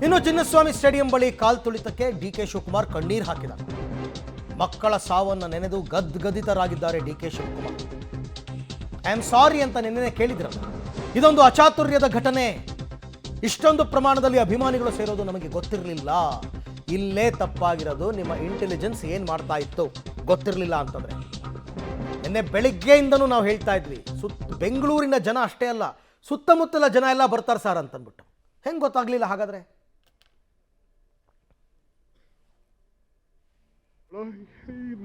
ಇನ್ನು ಚಿನ್ನಸ್ವಾಮಿ ಸ್ಟೇಡಿಯಂ ಬಳಿ ಕಾಲ್ ತುಳಿತಕ್ಕೆ ಡಿಕೆ ಶಿವಕುಮಾರ್ ಕಣ್ಣೀರು ಹಾಕಿದ್ದಾರೆ. ಮಕ್ಕಳ ಸಾವನ್ನು ನೆನೆದು ಗದ್ಗದಿತರಾಗಿದ್ದಾರೆ DK Shivakumar. I am sorry ಅಂತ ನೆನ್ನೆ ಕೇಳಿದ್ರಲ್ಲ, ಇದೊಂದು ಅಚಾತುರ್ಯದ ಘಟನೆ. ಇಷ್ಟೊಂದು ಪ್ರಮಾಣದಲ್ಲಿ ಅಭಿಮಾನಿಗಳು ಸೇರೋದು ನಮಗೆ ಗೊತ್ತಿರಲಿಲ್ಲ. ಇಲ್ಲೇ ತಪ್ಪಾಗಿರೋದು. ನಿಮ್ಮ ಇಂಟೆಲಿಜೆನ್ಸ್ ಏನು ಮಾಡ್ತಾ ಇತ್ತು ಗೊತ್ತಿರಲಿಲ್ಲ ಅಂತಂದ್ರೆ. ನಿನ್ನೆ ಬೆಳಿಗ್ಗೆಯಿಂದನೂ ನಾವು ಹೇಳ್ತಾ ಇದ್ವಿ, ಬೆಂಗಳೂರಿನ ಜನ ಅಷ್ಟೇ ಅಲ್ಲ, ಸುತ್ತಮುತ್ತಲ ಜನ ಎಲ್ಲ ಬರ್ತಾರೆ ಸರ್ ಅಂತಂದ್ಬಿಟ್ಟು. ಹೆಂಗೆ ಗೊತ್ತಾಗ್ಲಿಲ್ಲ ಹಾಗಾದ್ರೆ?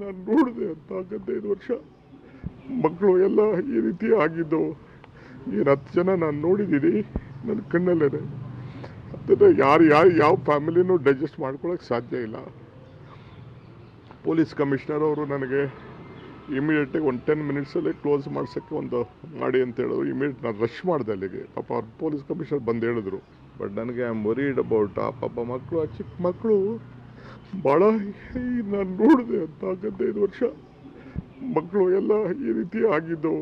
ನಾನು ನೋಡಿದೆ ಅಂತ 15 ವರ್ಷ ಮಕ್ಕಳು ಎಲ್ಲ ಈ ರೀತಿ ಆಗಿದ್ದು. ಏನು 10 ಜನ ನಾನು ನೋಡಿದ್ದೀನಿ ನನ್ನ ಕಣ್ಣಲ್ಲೇ. ಅದನ್ನು ಯಾವ ಫ್ಯಾಮಿಲಿನೂ ಡೈಜೆಸ್ಟ್ ಮಾಡ್ಕೊಳಕ್ಕೆ ಸಾಧ್ಯ ಇಲ್ಲ. ಪೊಲೀಸ್ ಕಮಿಷನರ್ ಅವರು ನನಗೆ ಇಮಿಡಿಯೇಟಾಗಿ ಒಂದು 10 ಮಿನಿಟ್ಸಲ್ಲಿ ಕ್ಲೋಸ್ ಮಾಡ್ಸೋಕ್ಕೆ ಒಂದು ಮಾಡಿ ಅಂತ ಹೇಳಿದ್ರು. ಇಮಿಡಿಯೇಟ್ ನಾನು ರಶ್ ಮಾಡಿದೆ ಅಲ್ಲಿಗೆ. ಪಾಪ ಅವ್ರು ಪೊಲೀಸ್ ಕಮಿಷನರ್ ಬಂದು ಹೇಳಿದ್ರು. ಬಟ್ ನನಗೆ ಐ ಆಮ್ ವರಿಡ್ ಅಬೌಟ್ ಆ ಪಾಪ ಮಕ್ಕಳು, ಆ ಚಿಕ್ಕ ಮಕ್ಕಳು ಭಾಳ. ನಾನು ನೋಡಿದೆ ಅಂತ 15 ವರ್ಷ ಮಕ್ಕಳು ಎಲ್ಲ ಈ ರೀತಿ ಆಗಿದ್ದು.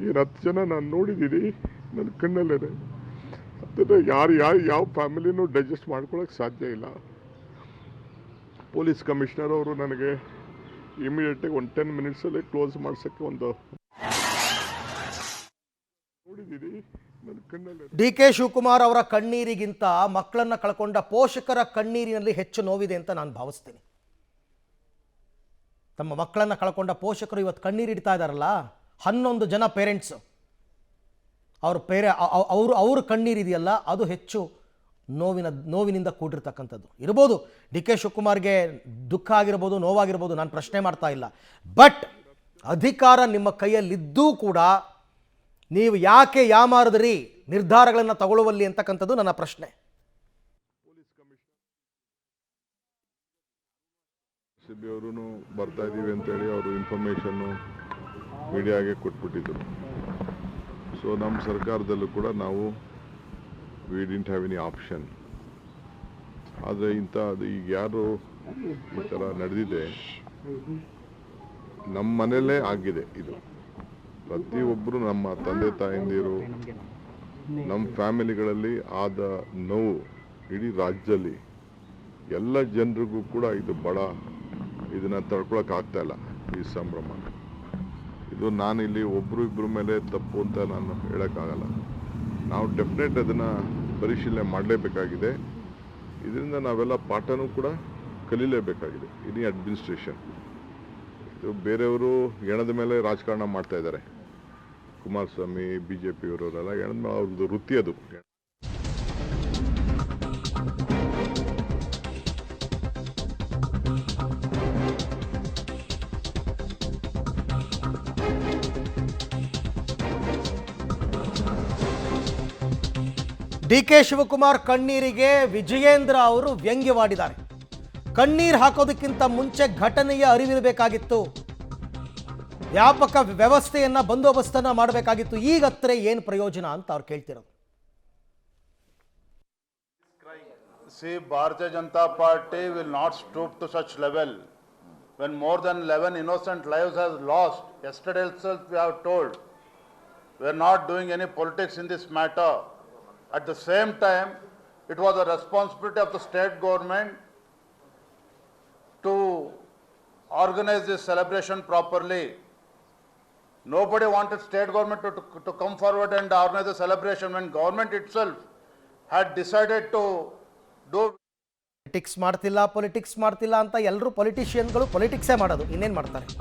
ಏನು 10 ಜನ ನಾನು ನೋಡಿದ್ದೀನಿ ನನ್ನ ಕಣ್ಣಲ್ಲೇ. ಅದನ್ನು ಯಾವ ಫ್ಯಾಮಿಲಿನೂ ಡೈಜೆಸ್ಟ್ ಮಾಡ್ಕೊಳಕ್ಕೆ ಸಾಧ್ಯ ಇಲ್ಲ. ಪೊಲೀಸ್ ಕಮಿಷನರ್ ಅವರು ನನಗೆ ಇಮಿಡಿಯೇಟಾಗಿ ಒಂದು 10 ಮಿನಿಟ್ಸಲ್ಲಿ ಕ್ಲೋಸ್ ಮಾಡ್ಸೋಕ್ಕೆ ಒಂದು ನೋಡಿದ್ದೀನಿ ನನ್ನ ಕಣ್ಣಲ್ಲೇ. ಡಿಕೆ ಶಿವಕುಮಾರ್ ಅವರ ಕಣ್ಣೀರಿಗಿಂತ ಮಕ್ಕಳನ್ನ ಕಳ್ಕೊಂಡ ಪೋಷಕರ ಕಣ್ಣೀರಿನಲ್ಲಿ ಹೆಚ್ಚು ನೋವಿದೆ ಅಂತ ನಾನು ಭಾವಿಸ್ತೀನಿ. ತಮ್ಮ ಮಕ್ಕಳನ್ನ ಕಳ್ಕೊಂಡ ಪೋಷಕರು ಇವತ್ತು ಕಣ್ಣೀರಿಡ್ತಾ ಇದ್ದಾರಲ್ಲ, 11 ಜನ ಪೇರೆಂಟ್ಸ್, ಅವ್ರ ಕಣ್ಣೀರಿದೆಯಲ್ಲ, ಅದು ಹೆಚ್ಚು ನೋವಿನಿಂದ ಕೂಡಿರ್ತಕ್ಕಂಥದ್ದು ಇರ್ಬೋದು. ಡಿ ಕೆ ಶಿವಕುಮಾರ್ಗೆ ದುಃಖ ಆಗಿರ್ಬೋದು, ನೋವಾಗಿರ್ಬೋದು, ನಾನು ಪ್ರಶ್ನೆ ಮಾಡ್ತಾ ಇಲ್ಲ. ಬಟ್ ಅಧಿಕಾರ ನಿಮ್ಮ ಕೈಯಲ್ಲಿದ್ದೂ ಕೂಡ ನೀವು ಯಾಕೆ ಯಾಮಾರಿದ್ರಿ ನಿರ್ಧಾರಗಳನ್ನು ತಗೊಳ್ಳುವಲ್ಲಿ ಅಂತಕ್ಕಂಥದ್ದು ನನ್ನ ಪ್ರಶ್ನೆ. ಸಿಬಿ ಅವರು ಬರ್ತಾ ಇದ್ದೀವಿ ಅಂತೇಳಿ ಅವರು ಇನ್ಫಾರ್ಮೇಷನ್ನು ಮೀಡಿಯಾಗೆ ಕೊಟ್ಬಿಟ್ಟಿದ್ರು. ಸೊ ನಮ್ಮ ಸರ್ಕಾರದಲ್ಲೂ ಕೂಡ ನಾವು we didn't have any option. ಆದರೆ ಅದು ಈಗ ಯಾರು ಈ ಥರ ನಡೆದಿದೆ, ನಮ್ಮ ಮನೆಯಲ್ಲೇ ಆಗಿದೆ ಇದು. ಪ್ರತಿಯೊಬ್ಬರು ನಮ್ಮ ತಂದೆ ತಾಯಂದಿರು, ನಮ್ಮ ಫ್ಯಾಮಿಲಿಗಳಲ್ಲಿ ಆದ ನೋವು ಇಡೀ ರಾಜ್ಯದಲ್ಲಿ ಎಲ್ಲ ಜನರಿಗೂ ಕೂಡ ಇದು ಭಾಳ, ಇದನ್ನು ತಡ್ಕೊಳಕ್ಕೆ ಆಗ್ತಾ ಇಲ್ಲ ಈ ಸಂಭ್ರಮ. ಇದು ನಾನು ಇಲ್ಲಿ ಒಬ್ಬರು ಇಬ್ಬರ ಮೇಲೆ ತಪ್ಪು ಅಂತ ನಾನು ಹೇಳೋಕ್ಕಾಗಲ್ಲ. ನಾವು ಡೆಫಿನೆಟ್ ಅದನ್ನು ಪರಿಶೀಲನೆ ಮಾಡಲೇಬೇಕಾಗಿದೆ. ಇದರಿಂದ ನಾವೆಲ್ಲ ಪಾಠನೂ ಕೂಡ ಕಲೀಲೇಬೇಕಾಗಿದೆ. ಇಡೀ ಅಡ್ಮಿನಿಸ್ಟ್ರೇಷನ್ ಇದು ಬೇರೆಯವರು ಹೆಣದ ಮೇಲೆ ರಾಜಕಾರಣ ಮಾಡ್ತಾ ಇದ್ದಾರೆ. ಕುಮಾರಸ್ವಾಮಿ, BJP ಅವರೆಲ್ಲ ಹೆಣದ ಮೇಲೆ ಅವ್ರದ್ದು ವೃತ್ತಿ ಅದು. ಡಿ ಕೆ ಶಿವಕುಮಾರ್ ಕಣ್ಣೀರಿಗೆ ವಿಜಯೇಂದ್ರ ಅವರು ವ್ಯಂಗ್ಯವಾಡಿದ್ದಾರೆ. ಕಣ್ಣೀರು ಹಾಕೋದಕ್ಕಿಂತ ಮುಂಚೆ ಘಟನೆಯ ಅರಿವಿರಬೇಕಾಗಿತ್ತು, ವ್ಯಾಪಕ ವ್ಯವಸ್ಥೆಯನ್ನ, ಬಂದೋಬಸ್ತನ್ನ ಮಾಡಬೇಕಾಗಿತ್ತು. ಈಗತ್ರೆ ಏನು ಪ್ರಯೋಜನ ಅಂತ ಅವ್ರು ಕೇಳ್ತಿರೋದು. See, Bharatiya Janata Party will not stoop to such level when more than 11 innocent lives has lost. Yesterday itself we have told we are not doing any politics in this matter. At the same time, it was a responsibility of the state government to organize this celebration properly. Nobody wanted state government to come forward and organize the celebration when government itself had decided to do. Politics ಮಾಡ್ತಿಲ್ಲ ಅಂತ ಎಲ್ಲರೂ ಪೊಲಿಟಿಷಿಯನ್ಗಳು ಪೊಲಿಟಿಕ್ಸೇ ಮಾಡೋದು, ಇನ್ನೇನು ಮಾಡ್ತಾರೆ?